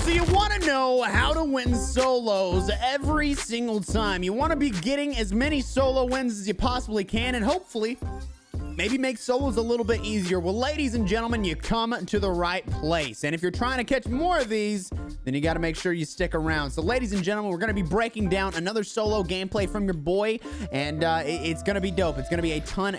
So you want to know how to win solos every single time. You want to be getting as many solo wins as you possibly can, and hopefully maybe make solos a little bit easier. Well, ladies and gentlemen, you come to the right place. And if you're trying to catch more of these, then you got to make sure you stick around. So ladies and gentlemen, we're going to be breaking down another solo gameplay from your boy, and it's going to be dope. It's going to be a ton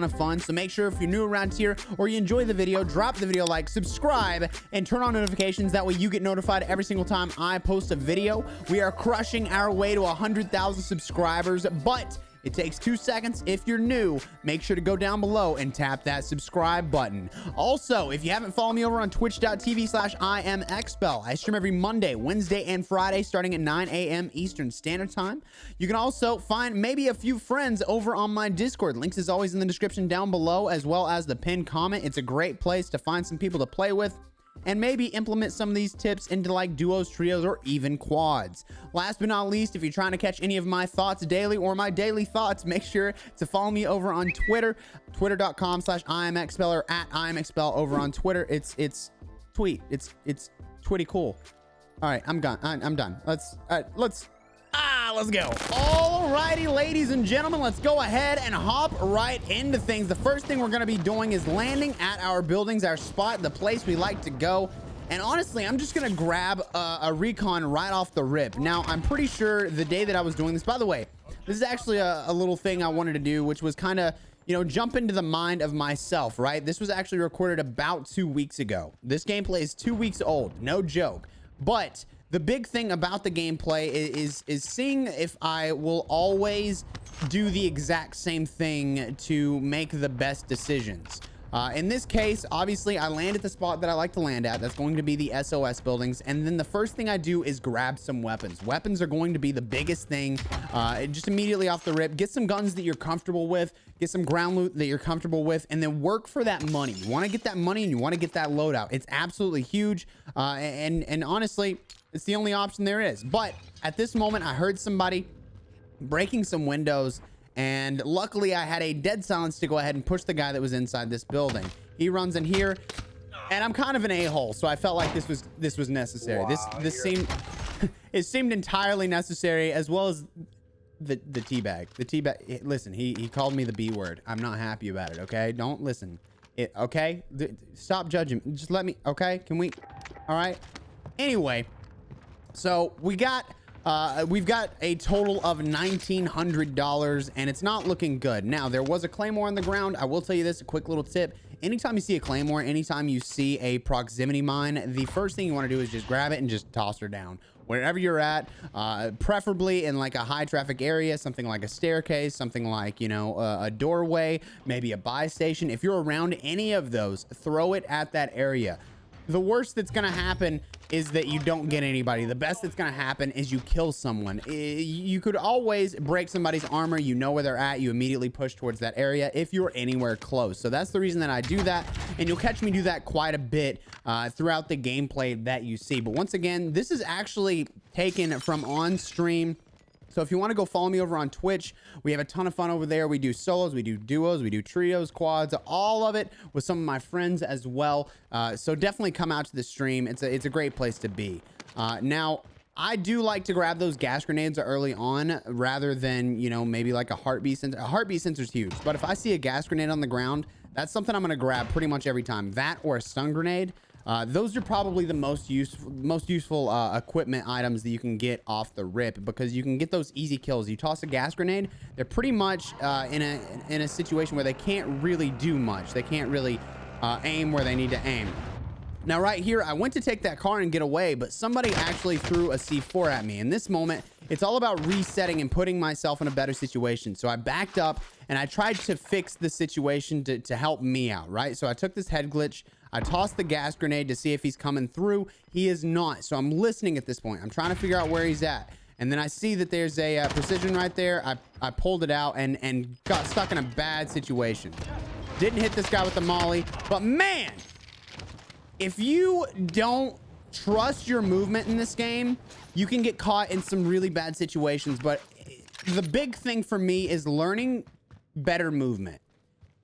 of fun. So make sure if you're new around here or you enjoy the video, drop the video like, subscribe, and turn on notifications. That way you get notified every single time I post a video. We are crushing our way to 100,000 subscribers, but it takes 2 seconds. If you're new, make sure to go down below and tap that subscribe button. Also, if you haven't followed me over on twitch.tv/IamExpel, I stream every Monday, Wednesday, and Friday starting at 9 a.m. Eastern Standard Time. You can also find maybe a few friends over on my Discord. Links is always in the description down below, as well as the pinned comment. It's a great place to find some people to play with and maybe implement some of these tips into like duos, trios, or even quads. Last but not least, if you're trying to catch any of my thoughts daily or my daily thoughts, make sure to follow me over on Twitter, twitter.com/IamExpel or @IamExpel over on Twitter. It's twitty cool. All right, I'm done. Let's go. Alrighty, ladies and gentlemen, let's go ahead and hop right into things. The first thing we're going to be doing is landing at our buildings, our spot, the place we like to go. And honestly, I'm just going to grab a recon right off the rip. Now, I'm pretty sure the day that I was doing this, by the way, this is actually a little thing I wanted to do, which was kind of, you know, jump into the mind of myself, right? This was actually recorded about 2 weeks ago. This gameplay is 2 weeks old, no joke. But the big thing about the gameplay is seeing if I will always do the exact same thing to make the best decisions. In this case, obviously, I land at the spot that I like to land at. That's going to be the SOS buildings. And then the first thing I do is grab some weapons. Weapons are going to be the biggest thing. Just immediately off the rip, get some guns that you're comfortable with, get some ground loot that you're comfortable with, and then work for that money. You want to get that money and you want to get that loadout. It's absolutely huge. And honestly, it's the only option there is. But at this moment, I heard somebody breaking some windows, and luckily I had a dead silence to go ahead and push the guy that was inside this building. He runs in here, and I'm kind of an a-hole, so I felt like this was necessary. Wow, this seemed it seemed entirely necessary, as well as the teabag. The teabag. Listen, he called me the B word. I'm not happy about it. Okay, don't listen. Okay, stop judging. Just let me. Okay, can we? All right. Anyway. So we've got a total of $1,900, and it's not looking good. Now, there was a claymore on the ground. I will tell you this, a quick little tip. Anytime you see a claymore, anytime you see a proximity mine, the first thing you want to do is just grab it and just toss her down. Wherever you're at, preferably in like a high traffic area, something like a staircase, something like, you know, a doorway, maybe a buy station. If you're around any of those, throw it at that area. The worst that's going to happen is that you don't get anybody. The best that's going to happen is you kill someone. You could always break somebody's armor. You know where they're at. You immediately push towards that area if you're anywhere close. So that's the reason that I do that. And you'll catch me do that quite a bit throughout the gameplay that you see. But once again, this is actually taken from on stream. So if you want to go follow me over on Twitch, we have a ton of fun over there. We do solos, we do duos, we do trios, quads, all of it with some of my friends as well. So definitely come out to the stream. It's a great place to be. Now, I do like to grab those gas grenades early on rather than, you know, maybe like a heartbeat sensor. A heartbeat sensor is huge, but if I see a gas grenade on the ground, that's something I'm going to grab pretty much every time. That or a stun grenade. Those are probably the most useful equipment items that you can get off the rip, because you can get those easy kills. You toss a gas grenade, they're pretty much in a situation where they can't really do much. They can't really aim where they need to aim. Now right here, I went to take that car and get away, but somebody actually threw a C4 at me. In this moment, it's all about resetting and putting myself in a better situation. So I backed up and I tried to fix the situation to help me out, right? So I took this head glitch. I tossed the gas grenade to see if he's coming through. He is not. So I'm listening at this point. I'm trying to figure out where he's at. And then I see that there's a precision right there. I pulled it out and got stuck in a bad situation. Didn't hit this guy with the molly. But man, if you don't trust your movement in this game, you can get caught in some really bad situations. But the big thing for me is learning better movement.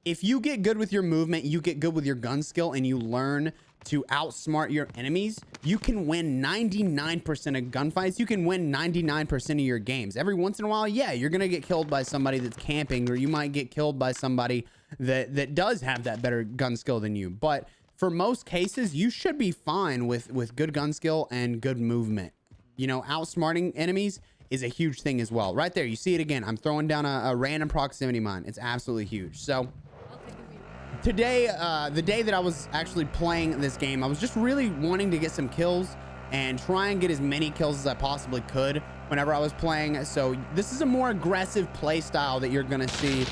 If you get good with your movement, you get good with your gun skill, and you learn to outsmart your enemies, you can win 99% of gunfights. You can win 99% of your games. Every once in a while, yeah, you're gonna get killed by somebody that's camping, or you might get killed by somebody that does have that better gun skill than you. But for most cases, you should be fine with good gun skill and good movement. You know, outsmarting enemies is a huge thing as well. Right there, you see it again. I'm throwing down a random proximity mine. It's absolutely huge. So today, the day that I was actually playing this game, I was just really wanting to get some kills and try and get as many kills as I possibly could whenever I was playing. So this is a more aggressive play style that you're gonna see,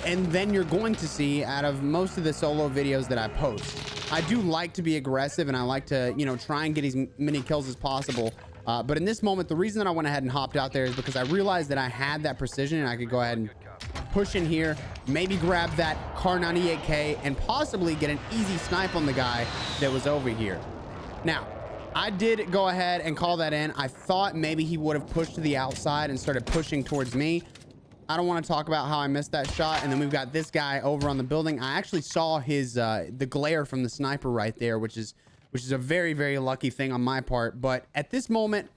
and then you're going to see out of most of the solo videos that I post. I do like to be aggressive, and I like to, you know, try and get as many kills as possible. But in this moment, the reason that I went ahead and hopped out there is because I realized that I had that precision, and I could go ahead and push in here, maybe grab that Kar 98K, and possibly get an easy snipe on the guy that was over here. Now, I did go ahead and call that in. I thought maybe he would have pushed to the outside and started pushing towards me. I don't want to talk about how I missed that shot. And then we've got this guy over on the building. I actually saw his the glare from the sniper right there, which is a very, very lucky thing on my part. But at this moment,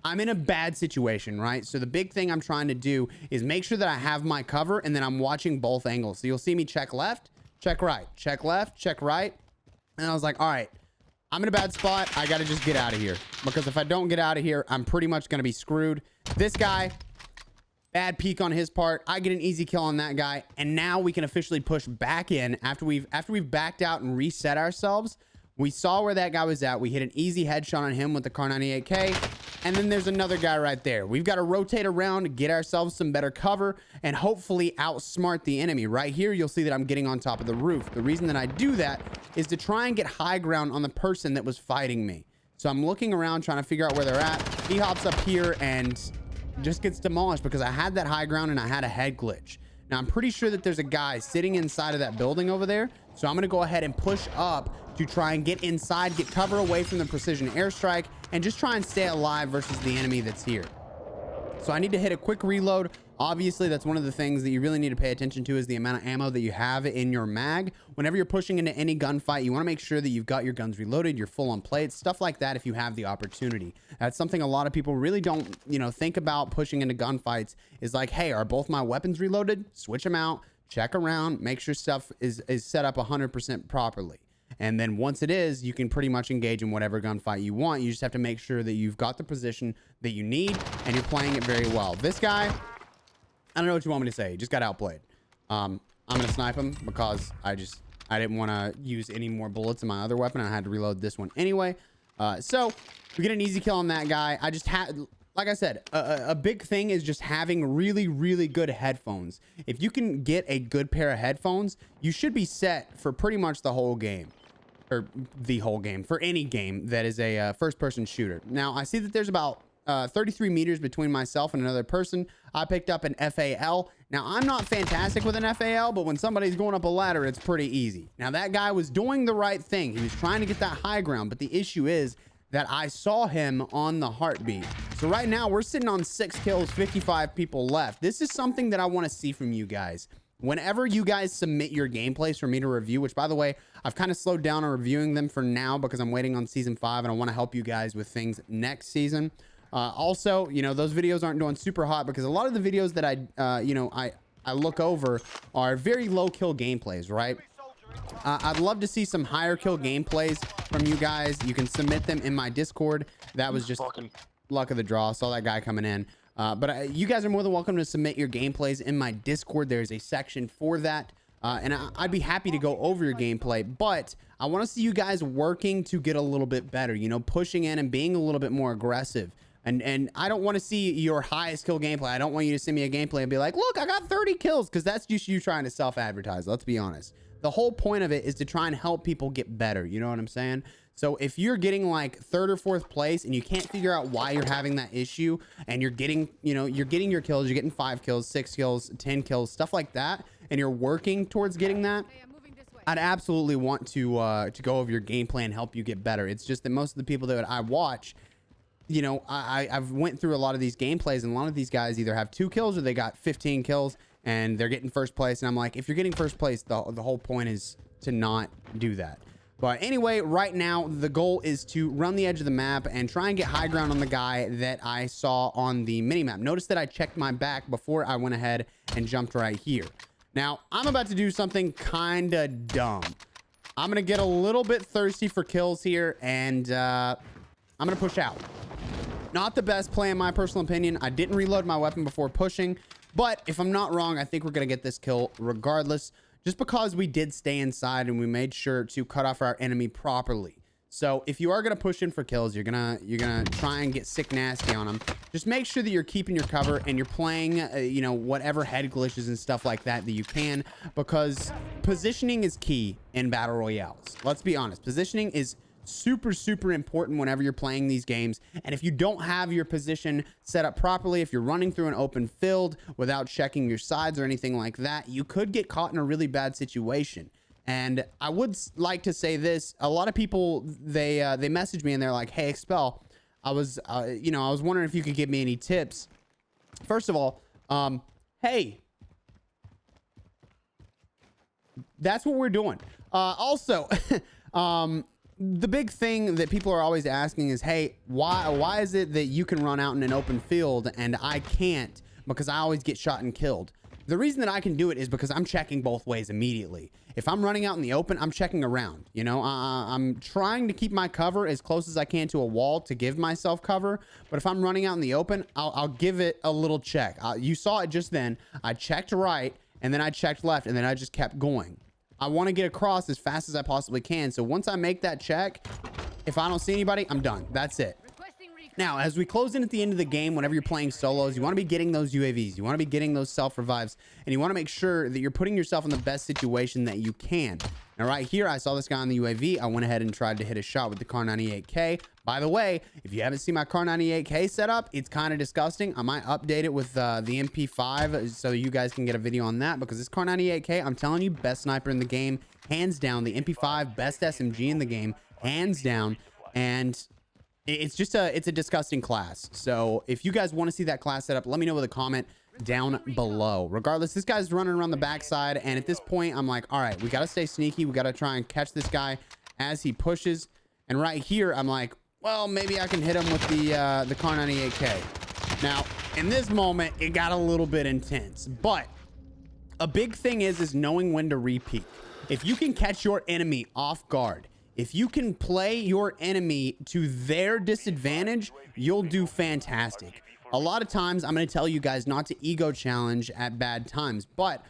I'm in a bad situation, right? So the big thing I'm trying to do is make sure that I have my cover, and then I'm watching both angles. So you'll see me check left, check right, check left, check right. And I was like, all right, I'm in a bad spot. I got to just get out of here, because if I don't get out of here, I'm pretty much going to be screwed. This guy, bad peek on his part. I get an easy kill on that guy. And now we can officially push back in after we've backed out and reset ourselves. We saw where that guy was at. We hit an easy headshot on him with the Kar 98K. And then there's another guy right there. We've got to rotate around, get ourselves some better cover, and hopefully outsmart the enemy. Right here, you'll see that I'm getting on top of the roof. The reason that I do that is to try and get high ground on the person that was fighting me. So I'm looking around, trying to figure out where they're at. He hops up here and just gets demolished because I had that high ground and I had a head glitch. Now, I'm pretty sure that there's a guy sitting inside of that building over there. So I'm going to go ahead and push up to try and get inside, get cover away from the precision airstrike, and just try and stay alive versus the enemy that's here. So I need to hit a quick reload. Obviously, that's one of the things that you really need to pay attention to, is the amount of ammo that you have in your mag. Whenever you're pushing into any gunfight, you want to make sure that you've got your guns reloaded, you're full on plates, stuff like that if you have the opportunity. That's something a lot of people really don't, you know, think about pushing into gunfights, is like, hey, are both my weapons reloaded? Switch them out, check around, make sure stuff is set up 100% properly. And then once it is, you can pretty much engage in whatever gunfight you want. You just have to make sure that you've got the position that you need and you're playing it very well. This guy, I don't know what you want me to say. He just got outplayed. I'm going to snipe him because I didn't want to use any more bullets in my other weapon. I had to reload this one anyway. So we get an easy kill on that guy. I just had, like I said, a big thing is just having really, really good headphones. If you can get a good pair of headphones, you should be set for pretty much the whole game. Or the whole game, for any game that is a first-person shooter. Now, I see that there's about 33 meters between myself and another person. I picked up an FAL. Now, I'm not fantastic with an FAL, but when somebody's going up a ladder, it's pretty easy. Now, that guy was doing the right thing. He was trying to get that high ground, but the issue is that I saw him on the heartbeat. So right now, we're sitting on 6 kills, 55 people left. This is something that I want to see from you guys. Whenever you guys submit your gameplays for me to review, which, by the way, I've kind of slowed down on reviewing them for now because I'm waiting on season 5 and I want to help you guys with things next season. Also, you know, those videos aren't doing super hot because a lot of the videos that I look over are very low kill gameplays, right? I'd love to see some higher kill gameplays from you guys. You can submit them in my Discord. That was just luck of the draw. Saw that guy coming in. But you guys are more than welcome to submit your gameplays in my Discord. There's a section for that. And I'd be happy to go over your gameplay, but I want to see you guys working to get a little bit better, you know, pushing in and being a little bit more aggressive. And I don't want to see your highest kill gameplay. I don't want you to send me a gameplay and be like, look, I got 30 kills, because that's just you trying to self-advertise. Let's be honest. The whole point of it is to try and help people get better. You know what I'm saying? So if you're getting like 3rd or 4th place and you can't figure out why you're having that issue, and you're getting, you know, you're getting your kills, you're getting 5 kills, 6 kills, 10 kills, stuff like that, and you're working towards getting that, I'd absolutely want to go over your gameplay and help you get better. It's just that most of the people that I watch, you know, I've went through a lot of these gameplays, and a lot of these guys either have 2 kills or they got 15 kills and they're getting 1st place. And I'm like, if you're getting 1st place, the whole point is to not do that. But anyway, right now, the goal is to run the edge of the map and try and get high ground on the guy that I saw on the minimap. Notice that I checked my back before I went ahead and jumped right here. Now, I'm about to do something kind of dumb. I'm going to get a little bit thirsty for kills here, and I'm going to push out. Not the best play in my personal opinion. I didn't reload my weapon before pushing, but if I'm not wrong, I think we're going to get this kill regardless. Just because we did stay inside and we made sure to cut off our enemy properly. So if you are going to push in for kills, you're gonna try and get sick nasty on them. Just make sure that you're keeping your cover and you're playing, you know, whatever head glitches and stuff like that you can, because positioning is key in battle royales. Let's be honest. Positioning is super important whenever you're playing these games. And if you don't have your position set up properly, if you're running through an open field without checking your sides or anything like that, you could get caught in a really bad situation. And I would like to say this: a lot of people, they message me and they're like, hey, Expel, I was wondering if you could give me any tips. First of all, hey, that's what we're doing. Also, the big thing that people are always asking is, hey, why is it that you can run out in an open field and I can't, because I always get shot and killed? The reason that I can do it is because I'm checking both ways immediately. If I'm running out in the open, I'm checking around. You know, I'm trying to keep my cover as close as I can to a wall to give myself cover. But if I'm running out in the open, I'll give it a little check. You saw it just then. I checked right, and then I checked left, and then I just kept going. I want to get across as fast as I possibly can. So once I make that check, if I don't see anybody, I'm done. That's it. Now, as we close in at the end of the game, whenever you're playing solos, you want to be getting those UAVs. You want to be getting those self-revives. And you want to make sure that you're putting yourself in the best situation that you can. Now, right here, I saw this guy on the UAV. I went ahead and tried to hit a shot with the Kar 98K. By the way, if you haven't seen my Kar 98K setup, it's kind of disgusting. I might update it with the MP5 so you guys can get a video on that, because this Kar 98K, I'm telling you, best sniper in the game, hands down. The MP5, best SMG in the game, hands down. And it's just it's a disgusting class. So if you guys want to see that class setup, let me know with a comment down below. Regardless, this guy's running around the backside, and at this point, I'm like, all right, we got to stay sneaky. We got to try and catch this guy as he pushes. And right here, I'm like, well, maybe I can hit him with the Kar 98K. Now, in this moment, it got a little bit intense, but a big thing is knowing when to re-peek. If you can catch your enemy off guard, if you can play your enemy to their disadvantage, you'll do fantastic. A lot of times, I'm going to tell you guys not to ego challenge at bad times, but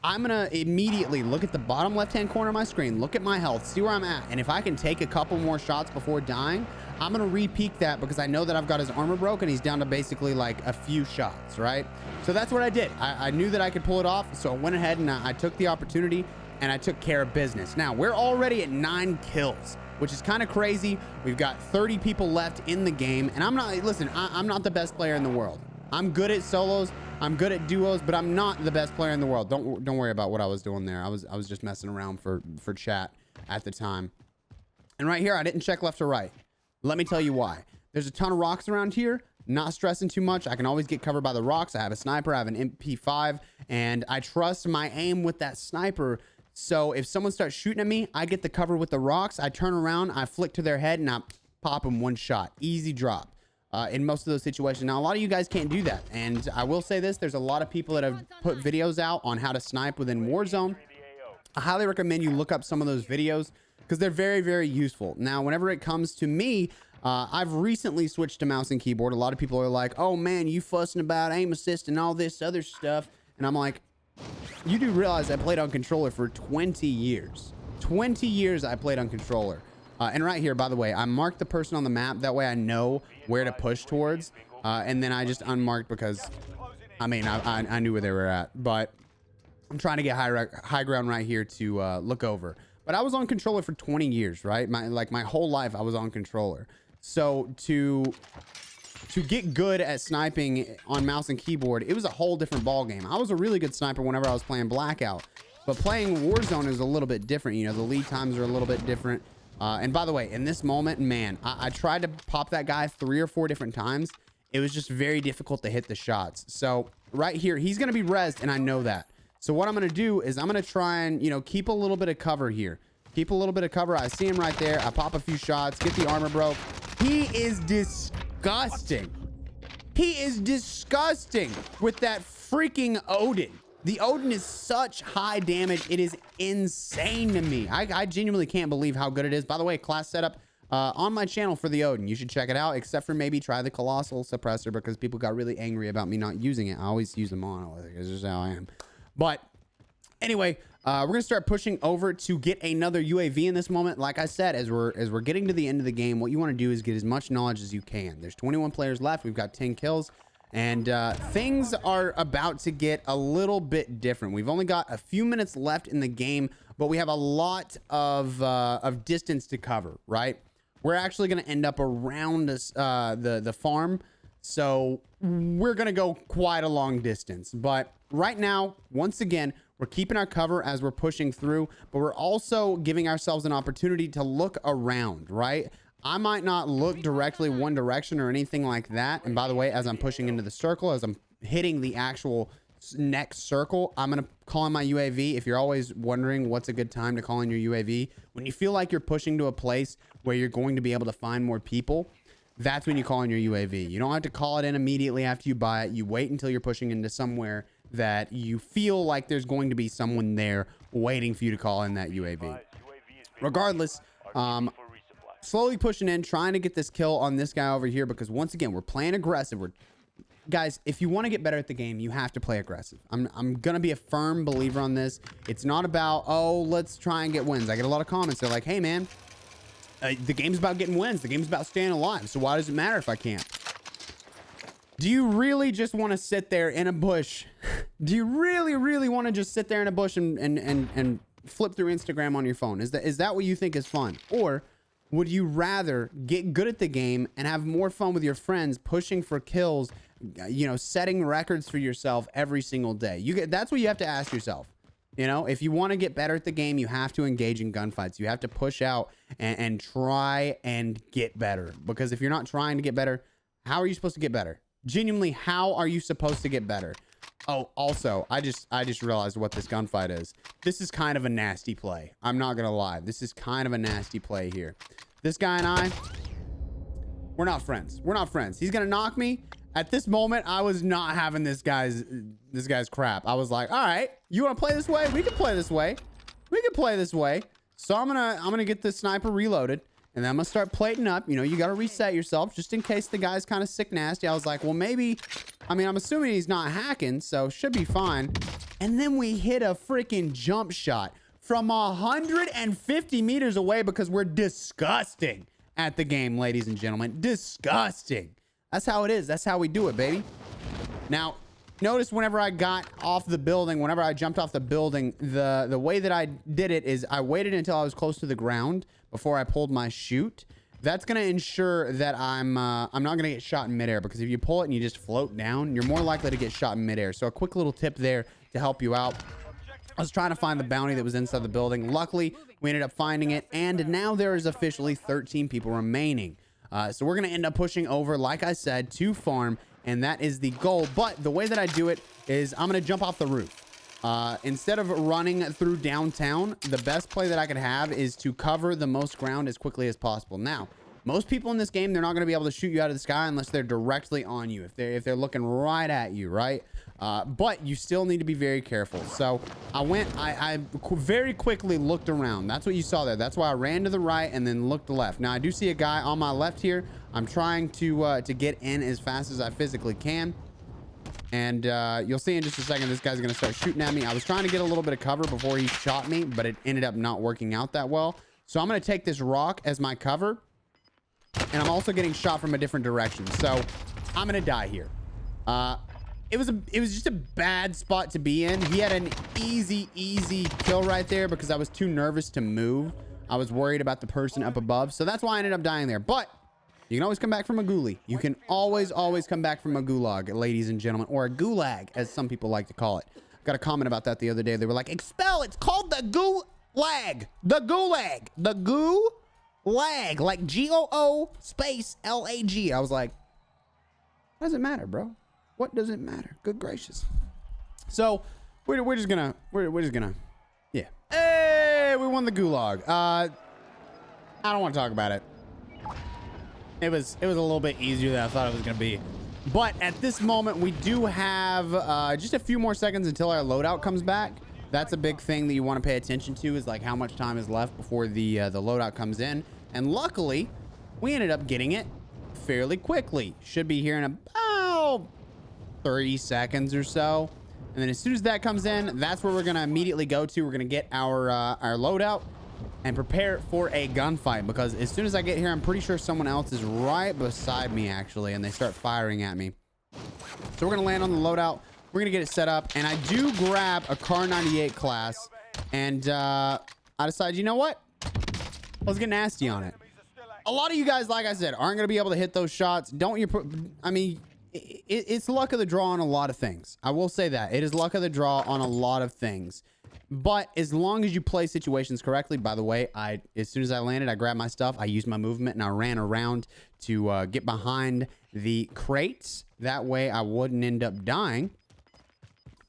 I'm going to immediately look at the bottom left-hand corner of my screen, look at my health, see where I'm at, and if I can take a couple more shots before dying, I'm going to re-peek that, because I know that I've got his armor broken. He's down to basically like a few shots, right? So that's what I did. I knew that I could pull it off, so I went ahead and I took the opportunity, and I took care of business. Now, we're already at 9 kills, which is kind of crazy. We've got 30 people left in the game, and I'm not the best player in the world. I'm good at solos, I'm good at duos, but I'm not the best player in the world. Don't worry about what I was doing there. I was just messing around for chat at the time. And right here, I didn't check left or right. Let me tell you why. There's a ton of rocks around here. Not stressing too much. I can always get covered by the rocks. I have a sniper, I have an MP5, and I trust my aim with that sniper. So if someone starts shooting at me, I get the cover with the rocks. I turn around, I flick to their head, and I pop them one shot. Easy drop in most of those situations. Now, a lot of you guys can't do that. And I will say this, there's a lot of people that have put videos out on how to snipe within Warzone. I highly recommend you look up some of those videos, because they're very useful. Now, whenever it comes to me, I've recently switched to mouse and keyboard. A lot of people are like, oh man, you fussing about aim assist and all this other stuff. And I'm like, you do realize I played on controller for 20 years. 20 years I played on controller. And right here, by the way, I marked the person on the map. That way I know where to push towards. And then I just unmarked because, I mean, I knew where they were at. But I'm trying to get high ground right here to look over. But I was on controller for 20 years, right? My whole life I was on controller. So to get good at sniping on mouse and keyboard, it was a whole different ball game. I was a really good sniper whenever I was playing Blackout, but playing Warzone is a little bit different. You know, the lead times are a little bit different. And by the way, in this moment, man, I tried to pop that guy 3 or 4 different times. It was just very difficult to hit the shots. So right here, he's going to be rezzed, and I know that. So what I'm going to do is I'm going to try and, you know, keep a little bit of cover here. Keep a little bit of cover. I see him right there. I pop a few shots, get the armor broke. He is disgusting. He is disgusting with that freaking Odin. The Odin is such high damage. It is insane to me. I genuinely can't believe how good it is. By the way, class setup on my channel for the Odin. You should check it out, except for maybe try the Colossal Suppressor because people got really angry about me not using it. I always use the monolithic. It's just how I am. But anyway, we're going to start pushing over to get another UAV in this moment. Like I said, as we're getting to the end of the game, what you want to do is get as much knowledge as you can. There's 21 players left. We've got 10 kills. And things are about to get a little bit different. We've only got a few minutes left in the game, but we have a lot of distance to cover, right? We're actually going to end up around this, the farm. So we're going to go quite a long distance. But right now, once again, we're keeping our cover as we're pushing through, but we're also giving ourselves an opportunity to look around, right? I might not look directly one direction or anything like that. And by the way, as I'm pushing into the circle, as I'm hitting the actual next circle, I'm going to call in my UAV. If you're always wondering what's a good time to call in your UAV, when you feel like you're pushing to a place where you're going to be able to find more people, that's when you call in your UAV. You don't have to call it in immediately after you buy it. You wait until you're pushing into somewhere that you feel like there's going to be someone there waiting for you to call in that UAV. Regardless, slowly pushing in, trying to get this kill on this guy over here, because once again, we're playing aggressive. Guys, if you want to get better at the game, you have to play aggressive. I'm gonna be a firm believer on this. It's not about, oh, let's try and get wins. I get a lot of comments. They're like, hey man, the game's about getting wins. The game's about staying alive. So why does it matter if I can't? Do you really just want to sit there in a bush? Do you really want to just sit there in a bush and flip through Instagram on your phone? Is that what you think is fun? Or would you rather get good at the game and have more fun with your friends, pushing for kills, you know, setting records for yourself every single day? That's what you have to ask yourself. You know, if you want to get better at the game, you have to engage in gunfights. You have to push out and try and get better. Because if you're not trying to get better, how are you supposed to get better? Genuinely, how are you supposed to get better? Oh, also, I just realized what this gunfight is. This is kind of a nasty play. I'm not gonna lie. This is kind of a nasty play here. This guy and I, we're not friends. We're not friends. He's gonna knock me. At this moment, I was not having this guy's crap. I was like, all right, you want to play this way? We can play this way. We can play this way. So I'm gonna get this sniper reloaded, and then I'm gonna start plating up. You know, you gotta reset yourself just in case the guy's kind of sick nasty. I was like, well, maybe. I mean, I'm assuming he's not hacking, so should be fine. And then we hit a freaking jump shot from 150 meters away because we're disgusting at the game, ladies and gentlemen. Disgusting. That's how it is. That's how we do it, baby. Now, notice whenever I got off the building, whenever I jumped off the building, the way that I did it is I waited until I was close to the ground before I pulled my chute. That's going to ensure that I'm not going to get shot in midair, because if you pull it and you just float down, you're more likely to get shot in midair. So a quick little tip there to help you out. I was trying to find the bounty that was inside the building. Luckily, we ended up finding it, and now there is officially 13 people remaining. So we're going to end up pushing over, like I said, to farm, and that is the goal. But the way that I do it is I'm going to jump off the roof. Instead of running through downtown, the best play that I could have is to cover the most ground as quickly as possible. Now, most people in this game, they're not going to be able to shoot you out of the sky unless they're directly on you, if they're looking right at you, right? But you still need to be very careful. So I very quickly looked around. That's what you saw there. That's why I ran to the right and then looked left. Now I do see a guy on my left here. I'm trying to get in as fast as I physically can. And you'll see in just a second, this guy's going to start shooting at me. I was trying to get a little bit of cover before he shot me, but it ended up not working out that well. So I'm going to take this rock as my cover. And I'm also getting shot from a different direction. So I'm going to die here. It was just a bad spot to be in. He had an easy kill right there because I was too nervous to move. I was worried about the person up above. So that's why I ended up dying there. But you can always come back from a ghoulie. You can always come back from a gulag, ladies and gentlemen, or a gulag, as some people like to call it. Got a comment about that the other day. They were like, Expel, it's called the gulag. The gulag. The gulag. Like G-O-O space L-A-G. I was like, what does it matter, bro? What does it matter? Good gracious. So we're just gonna, yeah. Hey, we won the gulag. I don't want to talk about it. It was a little bit easier than I thought it was going to be. But at this moment, we do have just a few more seconds until our loadout comes back. That's a big thing that you want to pay attention to, is like how much time is left before the loadout comes in. And luckily, we ended up getting it fairly quickly. Should be here in about 30 seconds or so. And then as soon as that comes in, that's where we're going to immediately go to. We're going to get our loadout and prepare for a gunfight, because as soon as I get here, I'm pretty sure someone else is right beside me, actually, and they start firing at me. So we're going to land on the loadout. We're going to get it set up, and I do grab a Car 98 class, and I decided, you know what? Let's get nasty on it. A lot of you guys, like I said, aren't going to be able to hit those shots. I mean, it's luck of the draw on a lot of things. I will say that. It is luck of the draw on a lot of things. But as long as you play situations correctly, by the way, as soon as I landed, I grabbed my stuff, I used my movement, and I ran around to get behind the crates. That way I wouldn't end up dying.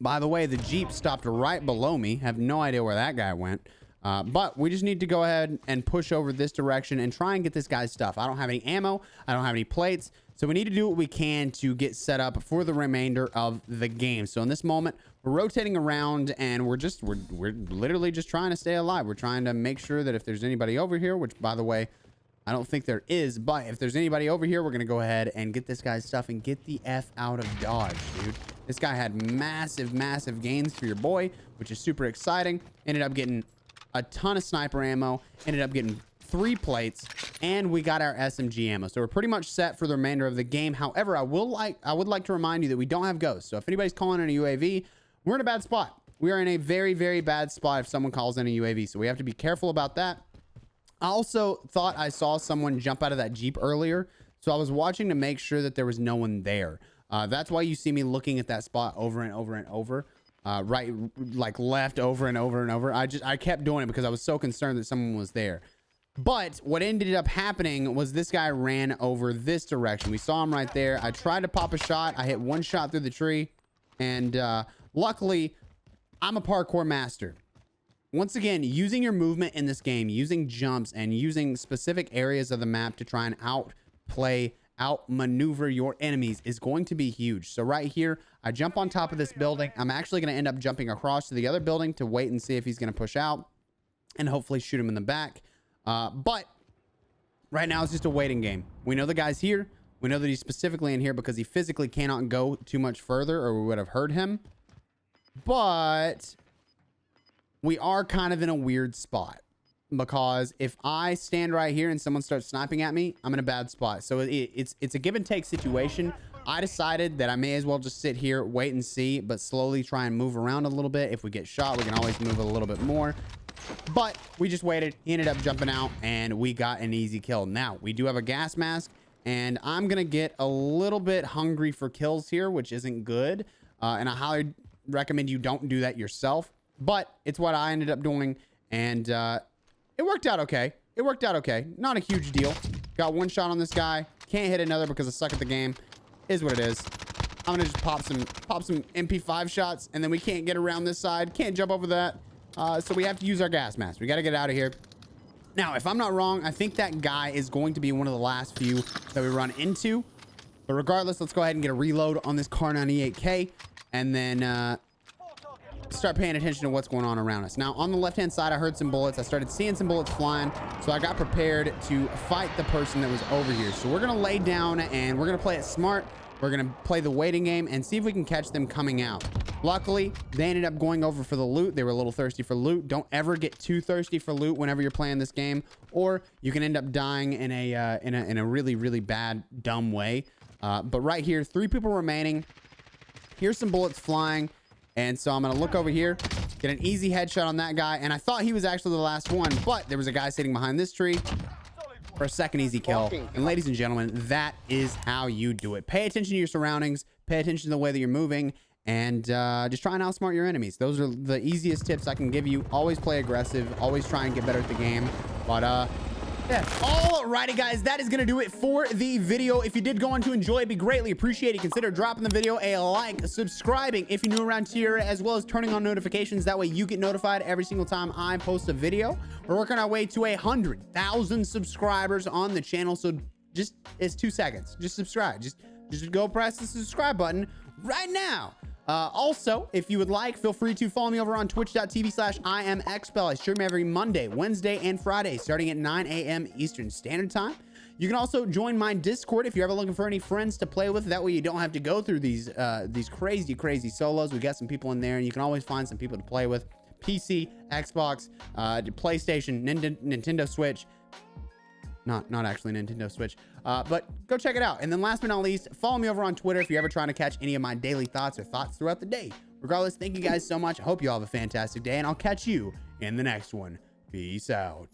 By the way, the Jeep stopped right below me. Have no idea where that guy went. But we just need to go ahead and push over this direction and try and get this guy's stuff. I don't have any ammo. I don't have any plates. So we need to do what we can to get set up for the remainder of the game. So in this moment, we're rotating around, and we're literally just trying to stay alive. We're trying to make sure that if there's anybody over here, which by the way, I don't think there is, but if there's anybody over here, we're going to go ahead and get this guy's stuff and get the F out of Dodge, dude. This guy had massive, massive gains for your boy, which is super exciting. Ended up getting a ton of sniper ammo, ended up getting 3 plates, and we got our SMG ammo. So we're pretty much set for the remainder of the game. However, I would like to remind you that we don't have ghosts. So if anybody's calling in a UAV, we're in a bad spot. We are in a very, very bad spot if someone calls in a UAV. So we have to be careful about that. I also thought I saw someone jump out of that Jeep earlier. So I was watching to make sure that there was no one there. That's why you see me looking at that spot over and over and over. Right, like left over and over and over. I kept doing it because I was so concerned that someone was there. But what ended up happening was this guy ran over this direction. We saw him right there. I tried to pop a shot. I hit 1 shot through the tree. And luckily, I'm a parkour master. Once again, using your movement in this game, using jumps and using specific areas of the map to try and outmaneuver your enemies is going to be huge. So right here, I jump on top of this building. I'm actually going to end up jumping across to the other building to wait and see if he's going to push out and hopefully shoot him in the back. But right now it's just a waiting game. We know the guy's here. We know that he's specifically in here because he physically cannot go too much further or we would have heard him. But we are kind of in a weird spot, because if I stand right here and someone starts sniping at me, I'm in a bad spot. So it's a give and take situation. I decided that I may as well just sit here, wait and see, but slowly try and move around a little bit. If we get shot, we can always move a little bit more. But we just waited. He ended up jumping out, and we got an easy kill. Now, we do have a gas mask, and I'm going to get a little bit hungry for kills here, which isn't good. And I highly recommend you don't do that yourself. But it's what I ended up doing, and it worked out okay. It worked out okay. Not a huge deal. Got 1 shot on this guy. Can't hit another because I suck at the game. Is what it is. I'm gonna just pop some MP5 shots, and then we can't get around this side. Can't jump over that. So we have to use our gas mask. We got to get out of here. Now, if I'm not wrong, I think that guy is going to be one of the last few that we run into. But regardless, let's go ahead and get a reload on this Car 98K, and then start paying attention to what's going on around us. Now, on the left-hand side, I heard some bullets. I started seeing some bullets flying, so I got prepared to fight the person that was over here. So we're going to lay down, and we're going to play it smart. We're going to play the waiting game and see if we can catch them coming out. Luckily, they ended up going over for the loot. They were a little thirsty for loot. Don't ever get too thirsty for loot whenever you're playing this game, or you can end up dying in a really, really bad, dumb way. But right here, 3 people remaining. Here's some bullets flying. And so I'm going to look over here, get an easy headshot on that guy. And I thought he was actually the last one, but there was a guy sitting behind this tree for a second easy kill. And ladies and gentlemen, that is how you do it. Pay attention to your surroundings, pay attention to the way that you're moving, and just try and outsmart your enemies. Those are the easiest tips I can give you. Always play aggressive, always try and get better at the game. But Yeah. Alrighty, guys, that is gonna do it for the video. If you did go on to enjoy, it'd be greatly appreciated. Consider dropping the video a like, subscribing if you're new around here, as well as turning on notifications. That way you get notified every single time I post a video. We're working our way to 100,000 subscribers on the channel, so just it's 2 seconds. Just subscribe. Just go press the subscribe button right now. Also, if you would like, feel free to follow me over on twitch.tv/IamExpel. I stream every Monday, Wednesday, and Friday, starting at 9 a.m. Eastern Standard Time. You can also join my Discord if you're ever looking for any friends to play with. That way you don't have to go through these crazy solos. We got some people in there, and you can always find some people to play with. PC, Xbox, PlayStation, Nintendo Switch. Not actually Nintendo Switch, but go check it out. And then last but not least, follow me over on Twitter if you're ever trying to catch any of my daily thoughts or thoughts throughout the day. Regardless, thank you guys so much. I hope you all have a fantastic day, and I'll catch you in the next one. Peace out.